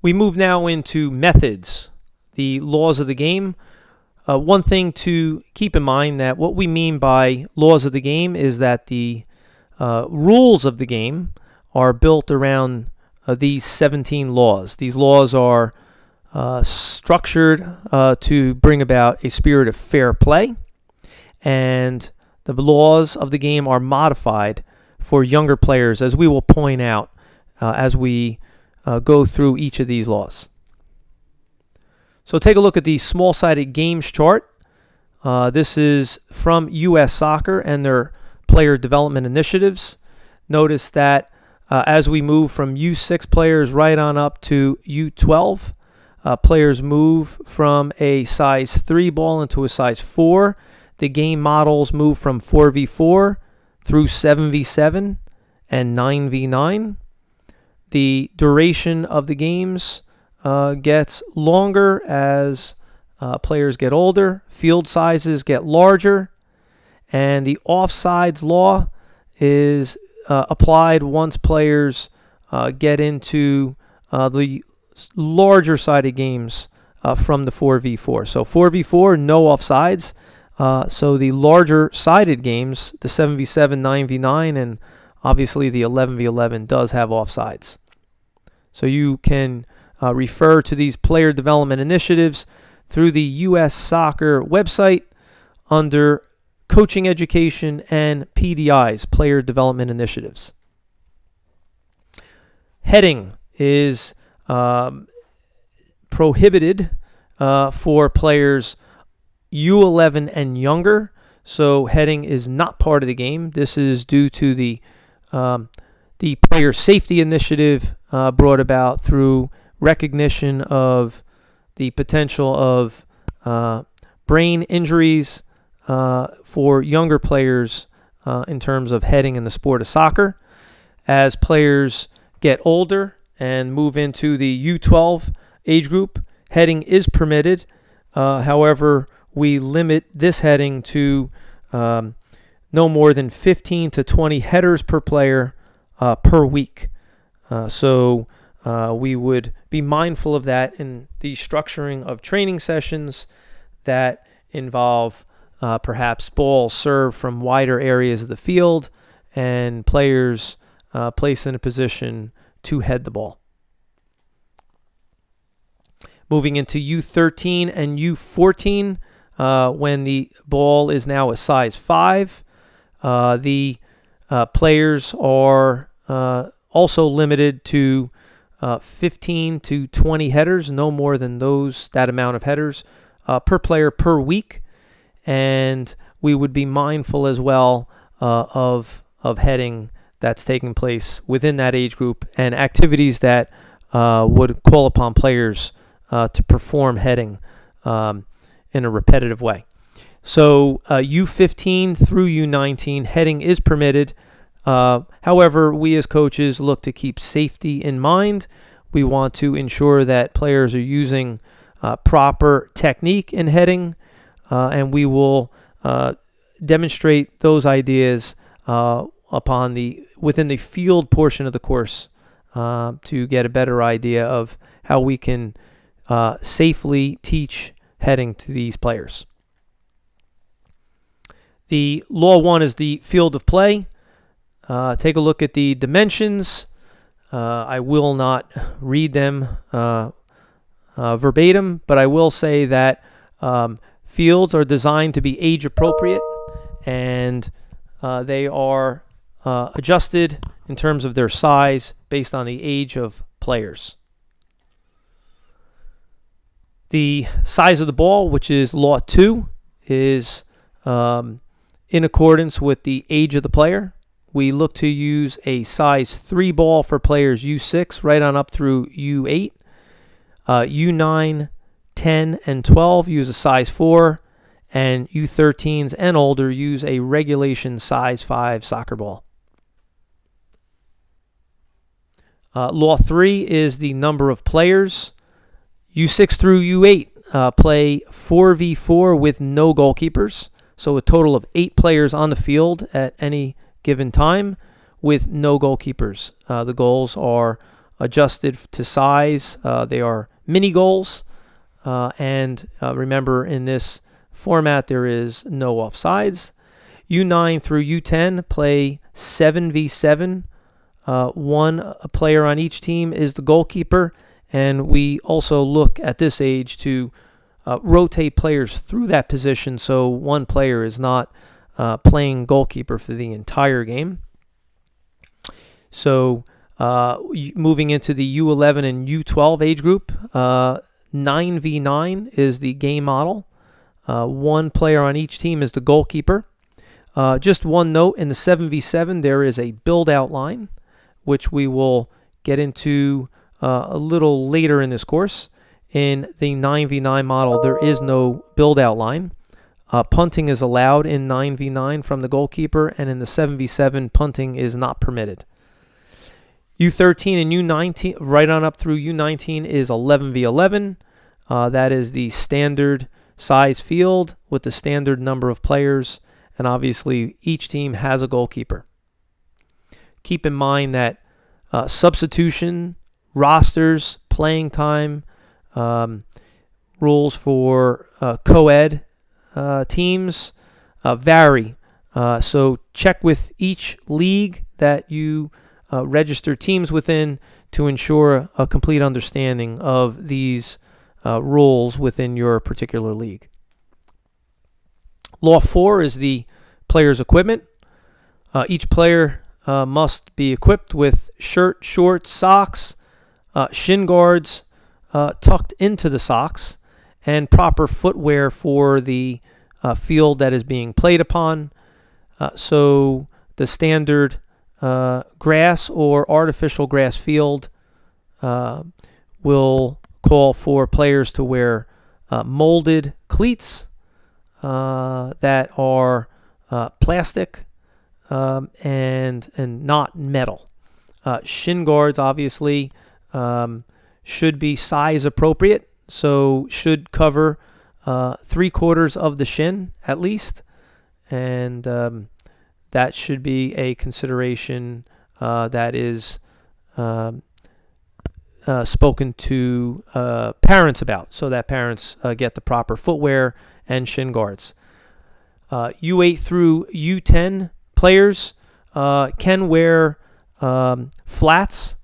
We move now into methods, the laws of the game. One thing to keep in mind that what we mean by laws of the game is that the rules of the game are built around these 17 laws. These laws are structured to bring about a spirit of fair play, and the laws of the game are modified for younger players, as we will point out as we go through each of these laws. So take a look at the small-sided games chart. This is from U.S. Soccer and their player development initiatives. Notice that as we move from U6 players right on up to U12, players move from a size 3 ball into a size 4. The game models move from 4v4 through 7v7 and 9v9. The duration of the games gets longer as players get older. Field sizes get larger. And the offsides law is applied once players get into the larger sided games from the 4v4. So 4v4, no offsides. So the larger sided games, the 7v7, 9v9, and obviously the 11v11 does have offsides. So you can refer to these player development initiatives through the U.S. Soccer website under Coaching Education and PDI's Player Development Initiatives. Heading is prohibited for players U11 and younger, so heading is not part of the game. This is due to the player safety initiative brought about through recognition of the potential of brain injuries for younger players in terms of heading in the sport of soccer. As players get older and move into the U12 age group, heading is permitted. However, we limit this heading to no more than 15 to 20 headers per player per week. So we would be mindful of that in the structuring of training sessions that involve perhaps balls served from wider areas of the field and players placed in a position to head the ball. Moving into U13 and U14, when the ball is now a size 5, the players are also limited to 15 to 20 headers, no more than that amount of headers per player per week. And we would be mindful as well of heading that's taking place within that age group and activities that would call upon players to perform heading in a repetitive way. So U15 through U19, heading is permitted. However, we as coaches look to keep safety in mind. We want to ensure that players are using proper technique in heading, and we will demonstrate those ideas within the field portion of the course to get a better idea of how we can safely teach heading to these players. The Law 1 is the field of play. Take a look at the dimensions. I will not read them verbatim, but I will say that fields are designed to be age appropriate, and they are adjusted in terms of their size based on the age of players. The size of the ball, which is Law 2, is in accordance with the age of the player. We look to use a size 3 ball for players U6 right on up through U8. U9, 10, and 12 use a size 4, and U13s and older use a regulation size 5 soccer ball. Law 3 is the number of players. U6 through U8 play 4v4 with no goalkeepers, so a total of 8 players on the field at any given time with no goalkeepers. The goals are adjusted to size. They are mini goals. And remember, in this format, there is no offsides. U9 through U10 play 7v7. One player on each team is the goalkeeper. And we also look at this age to rotate players through that position so one player is not playing goalkeeper for the entire game. So moving into the U11 and U12 age group, 9v9 is the game model. One player on each team is the goalkeeper. Just one note, in the 7v7 there is a build-out line, which we will get into a little later in this course. In the 9v9 model, there is no build-out line. Punting is allowed in 9v9 from the goalkeeper, and in the 7v7, punting is not permitted. U13 and U19, right on up through U19, is 11v11. That is the standard size field with the standard number of players, and obviously each team has a goalkeeper. Keep in mind that substitution, rosters, playing time, rules for co-ed teams vary. So check with each league that you register teams within to ensure a complete understanding of these rules within your particular league. Law 4 is the player's equipment. Each player must be equipped with shirt, shorts, socks, shin guards tucked into the socks, and proper footwear for the field that is being played upon. So the standard grass or artificial grass field will call for players to wear molded cleats that are plastic and not metal. Shin guards obviously should be size appropriate, so should cover 3/4 of the shin at least, and that should be a consideration that is spoken to parents about, so that parents get the proper footwear and shin guards. U8 through U10 players can wear flats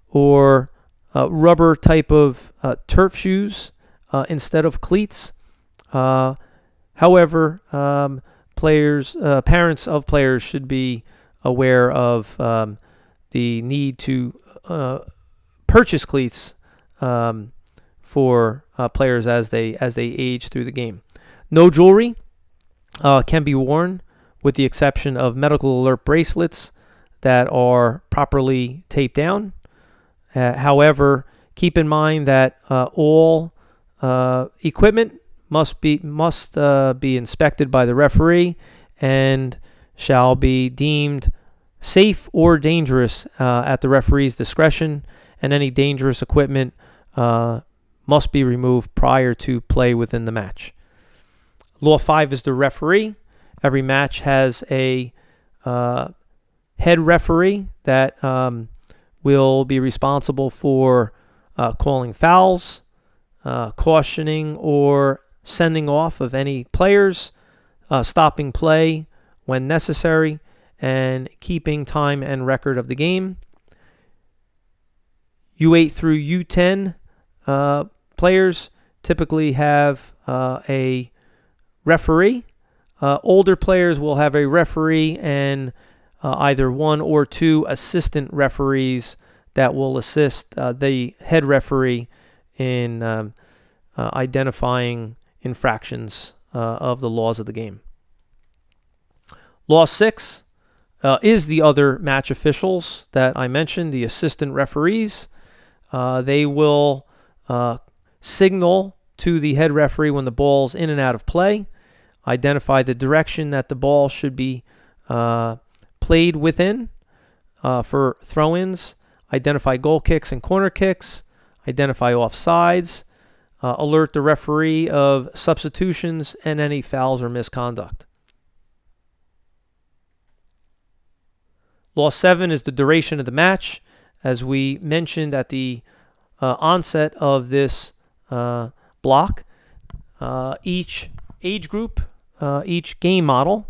or rubber type of turf shoes instead of cleats. However, parents of players should be aware of the need to purchase cleats for players as they age through the game. No jewelry can be worn, with the exception of medical alert bracelets that are properly taped down. However, keep in mind that all equipment must be inspected by the referee and shall be deemed safe or dangerous at the referee's discretion, and any dangerous equipment must be removed prior to play within the match. Law 5 is the referee. Every match has a head referee that will be responsible for calling fouls, cautioning or sending off of any players, stopping play when necessary, and keeping time and record of the game. U8 through U10 players typically have a referee. Older players will have a referee and either one or two assistant referees that will assist the head referee in identifying infractions of the laws of the game. Law 6 is the other match officials that I mentioned, the assistant referees. They will signal to the head referee when the ball's in and out of play, identify the direction that the ball should be played within for throw-ins, identify goal kicks and corner kicks, identify offsides, alert the referee of substitutions and any fouls or misconduct. Law 7 is the duration of the match. as we mentioned at the onset of this block, each age group, each game model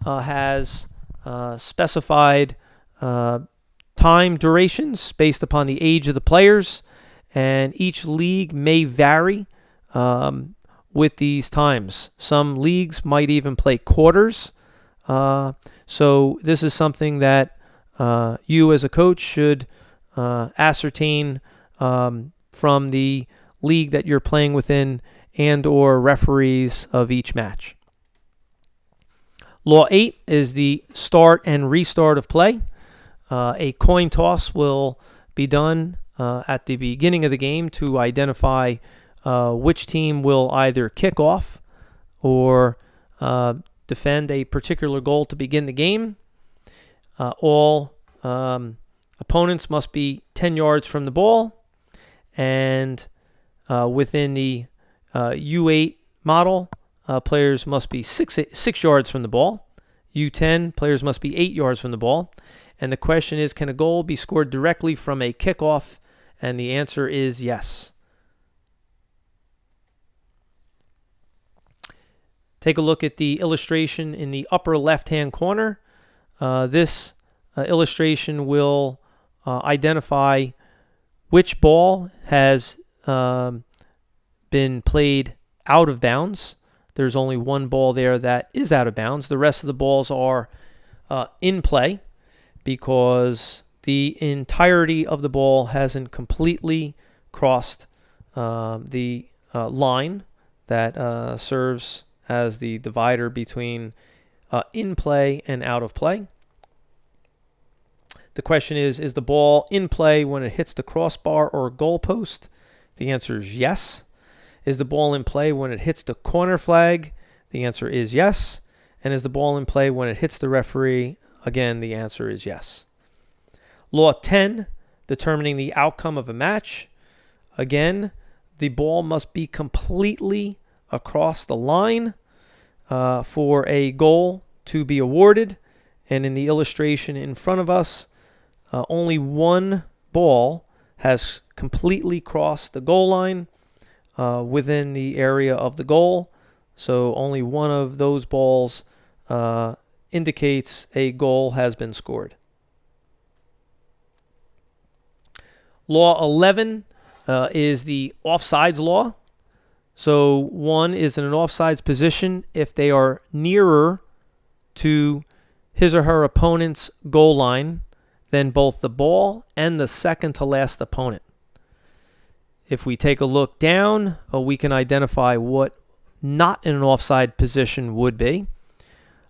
has specified time durations based upon the age of the players, and each league may vary with these times. Some leagues might even play quarters. So this is something that you as a coach should ascertain from the league that you're playing within and or referees of each match. Law 8 is the start and restart of play. A coin toss will be done at the beginning of the game to identify which team will either kick off or defend a particular goal to begin the game. All opponents must be 10 yards from the ball, and within the U8 model, players must be 6 yards from the ball. U10, players must be 8 yards from the ball. And the question is, can a goal be scored directly from a kickoff? And the answer is yes. Take a look at the illustration in the upper left-hand corner. This illustration will identify which ball has been played out of bounds. There's only one ball there that is out of bounds. The rest of the balls are in play because the entirety of the ball hasn't completely crossed the line that serves as the divider between in play and out of play. The question is the ball in play when it hits the crossbar or goalpost? The answer is yes. Is the ball in play when it hits the corner flag? The answer is yes. And is the ball in play when it hits the referee? Again, the answer is yes. Law 10, determining the outcome of a match. Again, the ball must be completely across the line for a goal to be awarded. And in the illustration in front of us, only one ball has completely crossed the goal line within the area of the goal. So only one of those balls indicates a goal has been scored. Law 11 is the offsides law. So one is in an offsides position if they are nearer to his or her opponent's goal line than both the ball and the second to last opponent. If we take a look down, we can identify what not in an offside position would be.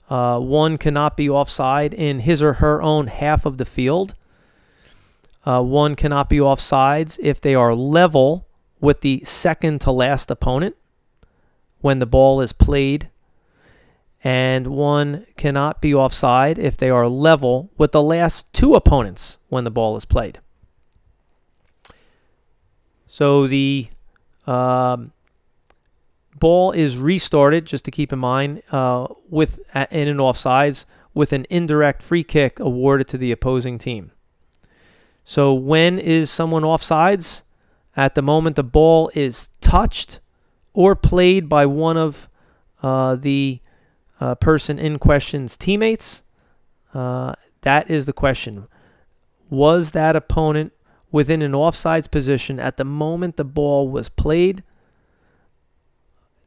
One cannot be offside in his or her own half of the field. One cannot be offsides if they are level with the second to last opponent when the ball is played. And one cannot be offside if they are level with the last two opponents when the ball is played. So the ball is restarted, just to keep in mind, in an offsides with an indirect free kick awarded to the opposing team. So when is someone offsides? At the moment the ball is touched or played by one of the person in question's teammates. That is the question. Was that opponent within an offsides position at the moment the ball was played?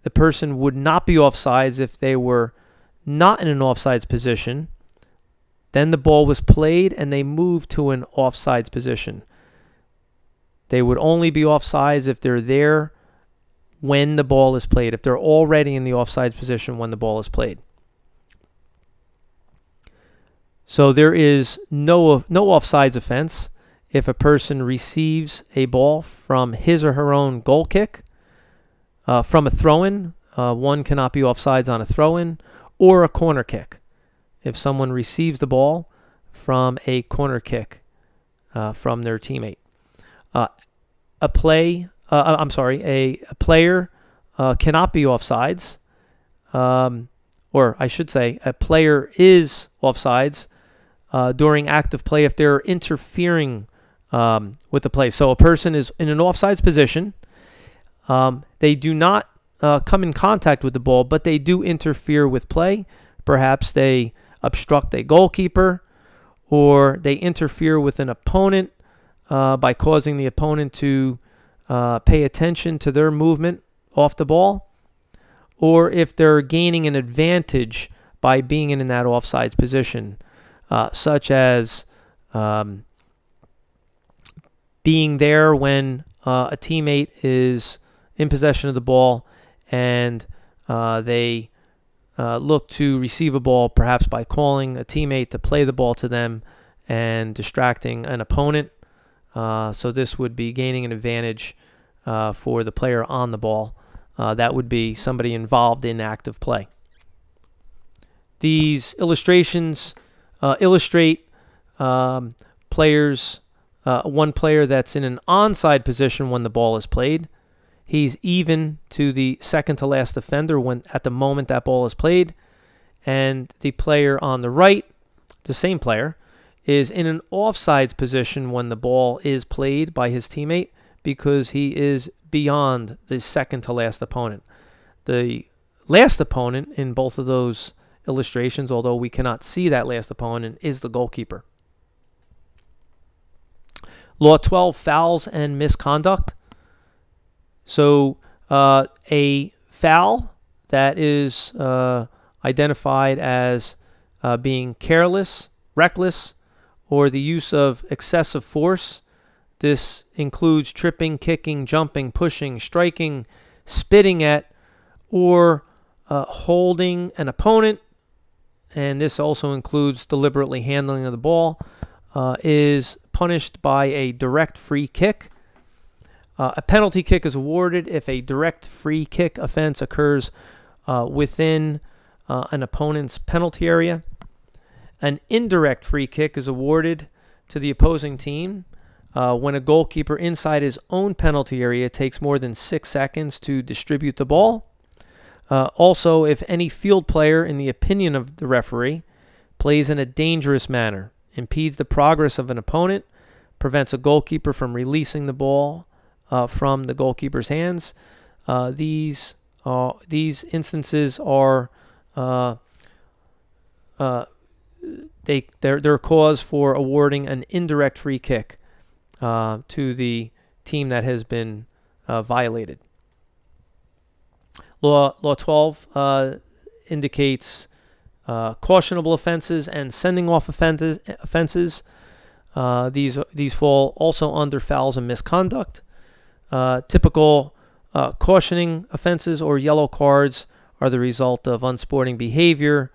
The person would not be offsides if they were not in an offsides position. Then the ball was played and they moved to an offsides position. They would only be offsides if they're there when the ball is played, if they're already in the offsides position when the ball is played. So there is no offsides offense if a person receives a ball from his or her own goal kick, from a throw-in. One cannot be offsides on a throw-in, or a corner kick. If someone receives the ball from a corner kick from their teammate. A player cannot be offsides, or I should say a player is offsides during active play if they're interfering with the play. So a person is in an offsides position. They do not come in contact with the ball, but they do interfere with play. Perhaps they obstruct a goalkeeper, or they interfere with an opponent by causing the opponent to pay attention to their movement off the ball, or if they're gaining an advantage by being in that offsides position, such as being there when a teammate is in possession of the ball and they look to receive a ball, perhaps by calling a teammate to play the ball to them and distracting an opponent. So this would be gaining an advantage for the player on the ball. That would be somebody involved in active play. These illustrations illustrate players. One player that's in an onside position when the ball is played. He's even to the second to last defender when at the moment that ball is played. And the player on the right, the same player, is in an offsides position when the ball is played by his teammate because he is beyond the second to last opponent. The last opponent in both of those illustrations, although we cannot see that last opponent, is the goalkeeper. Law 12, fouls and misconduct. So a foul that is identified as being careless, reckless, or the use of excessive force. This includes tripping, kicking, jumping, pushing, striking, spitting at, or holding an opponent, and this also includes deliberately handling of the ball, is punished by a direct free kick. A penalty kick is awarded if a direct free kick offense occurs within an opponent's penalty area. An indirect free kick is awarded to the opposing team when a goalkeeper inside his own penalty area takes more than 6 seconds to distribute the ball. Also, if any field player, in the opinion of the referee, plays in a dangerous manner, impedes the progress of an opponent, prevents a goalkeeper from releasing the ball from the goalkeeper's hands. These instances are they're cause for awarding an indirect free kick to the team that has been violated. Law 12 indicates cautionable offenses and sending off offenses. These fall also under fouls and misconduct. Typical cautioning offenses or yellow cards are the result of unsporting behavior,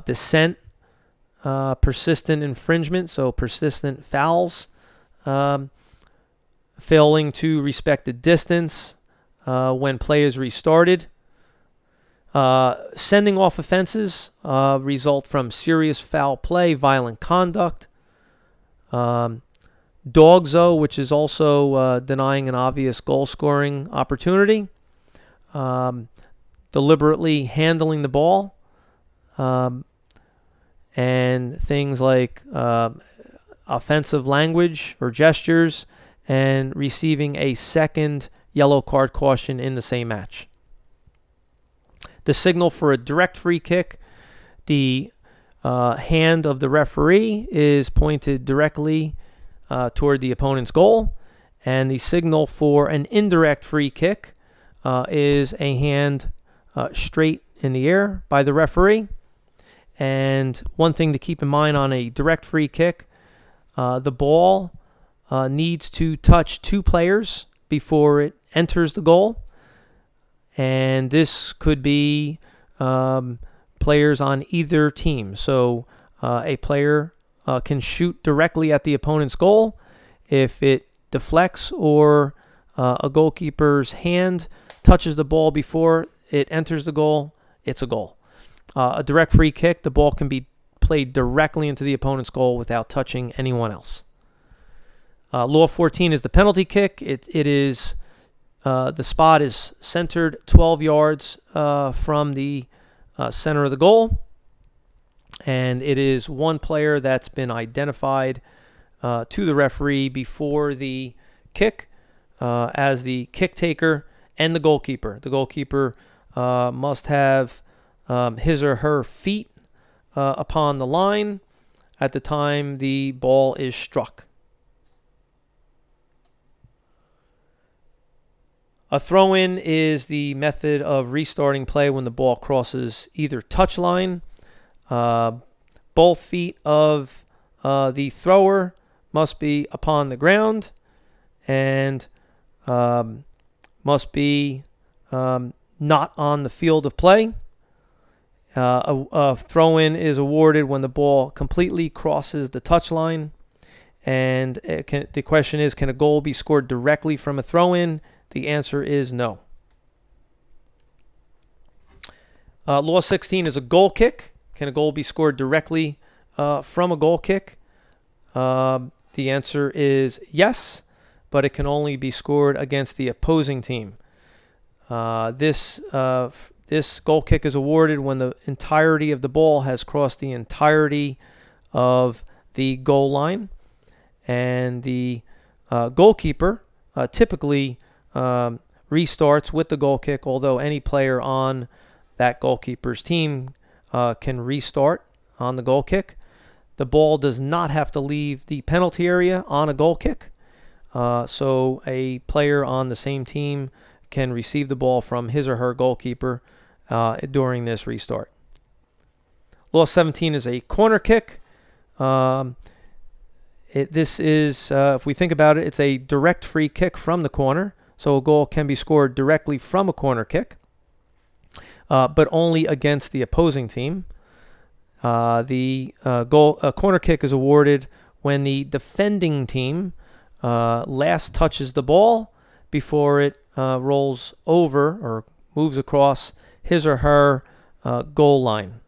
dissent, persistent infringement, so persistent fouls, failing to respect the distance when play is restarted. Sending off offenses result from serious foul play, violent conduct. Dogzo, which is also denying an obvious goal-scoring opportunity. Deliberately handling the ball. And things like offensive language or gestures, and receiving a second yellow card caution in the same match. The signal for a direct free kick, the hand of the referee is pointed directly toward the opponent's goal, and the signal for an indirect free kick is a hand straight in the air by the referee. And one thing to keep in mind on a direct free kick, the ball needs to touch two players before it enters the goal. And this could be players on either team. So a player can shoot directly at the opponent's goal. If it deflects or a goalkeeper's hand touches the ball before it enters the goal, it's a goal. A direct free kick, the ball can be played directly into the opponent's goal without touching anyone else. Law 14 is the penalty kick. It is the spot is centered 12 yards from the center of the goal, and it is one player that's been identified to the referee before the kick as the kick taker and the goalkeeper. The goalkeeper must have his or her feet upon the line at the time the ball is struck. A throw-in is the method of restarting play when the ball crosses either touchline. Both feet of the thrower must be upon the ground and must be not on the field of play. A throw-in is awarded when the ball completely crosses the touchline. And the question is, can a goal be scored directly from a throw-in? The answer is no. Law 16 is a goal kick. Can a goal be scored directly from a goal kick? The answer is yes, but it can only be scored against the opposing team. This goal kick is awarded when the entirety of the ball has crossed the entirety of the goal line, and the goalkeeper typically restarts with the goal kick, although any player on that goalkeeper's team can restart on the goal kick. The ball does not have to leave the penalty area on a goal kick, so a player on the same team can receive the ball from his or her goalkeeper during this restart. Law 17 is a corner kick. This is, if we think about it, it's a direct free kick from the corner. So a goal can be scored directly from a corner kick, but only against the opposing team. The corner kick is awarded when the defending team last touches the ball before it rolls over or moves across his or her goal line.